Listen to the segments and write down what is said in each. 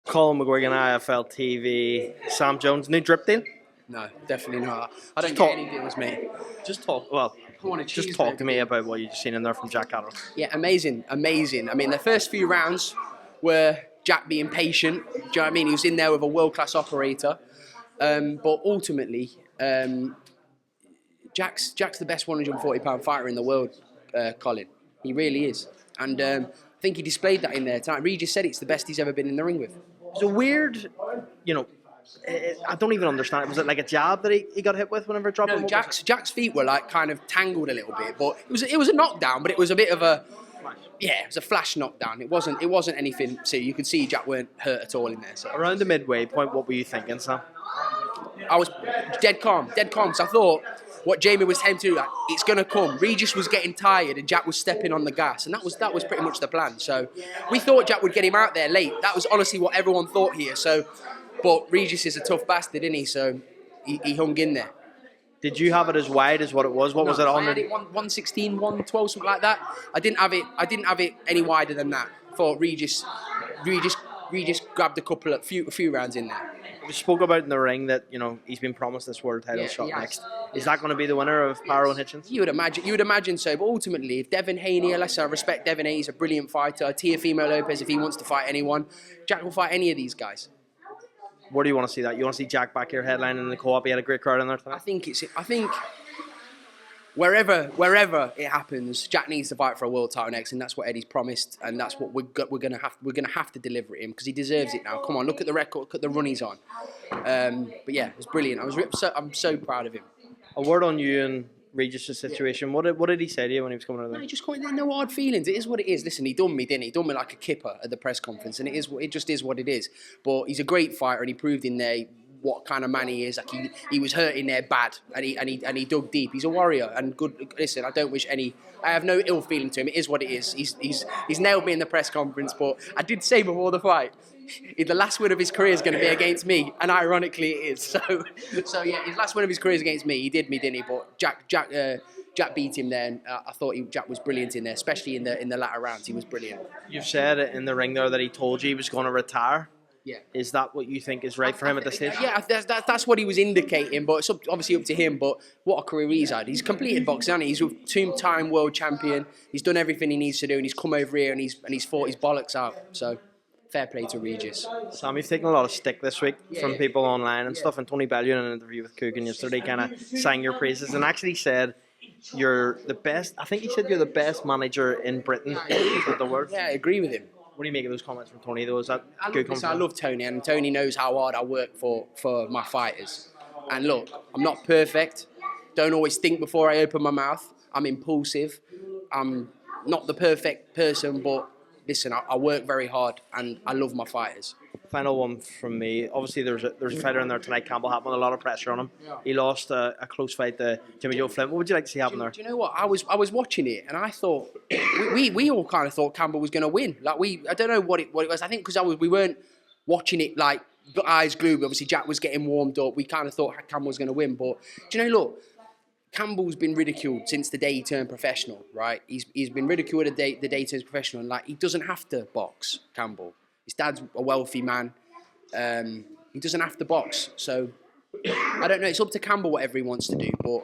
Colin McGuigan, IFLTV, Sam Jones, new drip deal? No, definitely not. I don't talk- get any deals, mate. Just talk, well, I want a just talk to cheeseburger me deal. about what you've seen in there from Jack Catterall. Yeah, amazing, amazing. I mean, the first few rounds were Jack being patient. Do you know what I mean? He was in there with a world-class operator. But ultimately, Jack's the best 140-pound fighter in the world, Colin. He really is. And I think he displayed that in there tonight. Regis said it's the best he's ever been in the ring with. It's a weird, I don't even understand. Was it like a jab that he got hit with whenever it dropped him? No, Jack's feet were like kind of tangled a little bit, but it was a knockdown, but it was a bit of a it was a flash knockdown. It wasn't anything. So you could see Jack weren't hurt at all in there. So Around the midway point, what were you thinking, Sam? I was dead calm. So I thought what Jamie was saying to, like, it's gonna come. Regis was getting tired and Jack was stepping on the gas, and that was pretty much the plan. So we thought Jack would get him out there late. That was honestly what everyone thought here. So, but Regis is a tough bastard, isn't he? So he hung in there. Did you have it as wide as what it was? What was it on? I had it 116, 112, something like that. I didn't have it any wider than that. I thought Regis grabbed a few rounds in there. We spoke about in the ring that he's been promised this world title shot next. Is that going to be the winner of Barrow and Hitchens? You would imagine so. But ultimately, if Devin Haney, I respect Devin Haney, he's a brilliant fighter. Teofimo Lopez, if he wants to fight anyone, Jack will fight any of these guys. Where do you want to see that? You want to see Jack back here headlining in the co-op? He had a great crowd in there tonight. I think wherever it happens, Jack needs to fight for a world title next, and that's what Eddie's promised, and that's what we're gonna have to deliver it him, because he deserves it now. Come on, look at the record, look at the run he's on. But yeah, it was brilliant. I'm so proud of him. A word on you and Regis' situation. What did he say to you when he was coming out of there? No, he just called there no hard feelings. It is what it is. Listen, he done me, didn't he? He done me like a kipper at the press conference, and it just is what it is. But he's a great fighter, and he proved in there what kind of man he is. Like he was hurt in there bad, and he dug deep. He's a warrior and good. Listen, I have no ill feeling to him. It is what it is. He's nailed me in the press conference, but I did say before the fight, the last win of his career is going to be against me, and ironically it is. So yeah, his last win of his career is against me. He did me, didn't he? But Jack beat him there, and I thought Jack was brilliant in there, especially in the latter rounds. He was brilliant. You've said in the ring there that he told you he was going to retire. Yeah. Is that what you think is right for him at this stage? Yeah, that's what he was indicating, but it's obviously up to him. But what a career he's had. He's completed boxing, hasn't he? He's a two-time world champion. He's done everything he needs to do, and he's come over here and he's fought his bollocks out. So fair play to Regis. Sam, you've taken a lot of stick this week from people online and stuff, and Tony Bellew in an interview with Coogan yesterday kind of sang your praises and actually said you're the best. I think he said you're the best manager in Britain. With the word. Yeah, I agree with him. What do you make of those comments from Tony, though? Is that good? I love Tony, and Tony knows how hard I work for my fighters. And look, I'm not perfect. Don't always think before I open my mouth. I'm impulsive. I'm not the perfect person, but listen, I work very hard, and I love my fighters. Final one from me. Obviously, there's a fighter in there tonight, Campbell, happened, a lot of pressure on him. He lost a close fight to Jimmy Joe Flint. What would you like to see happen there? Do you know what? I was watching it, and I thought we all kind of thought Campbell was going to win. Like I don't know what it was. I think because we weren't watching it like eyes glued. Obviously, Jack was getting warmed up. We kind of thought Campbell was going to win. But do you know? Look, Campbell's been ridiculed since the day he turned professional. Right? He's been ridiculed the day he turns professional, and like he doesn't have to box. Campbell. His dad's a wealthy man. He doesn't have to box. So, I don't know. It's up to Campbell whatever he wants to do. But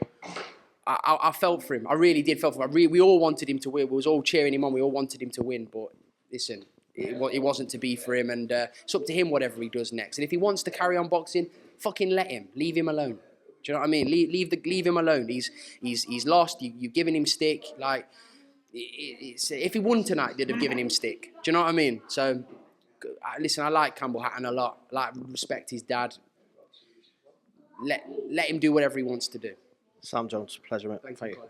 I felt for him. I really did feel for him. We all wanted him to win. We was all cheering him on. We all wanted him to win. But listen, it wasn't to be for him. And it's up to him whatever he does next. And if he wants to carry on boxing, fucking let him. Leave him alone. Do you know what I mean? Leave him alone. He's lost. You've given him stick. Like, if he won tonight, they'd have given him stick. Do you know what I mean? So... Listen, I like Campbell Hatton a lot. I like, respect his dad. Let him do whatever he wants to do. Sam Jones, pleasure, mate. Thank you.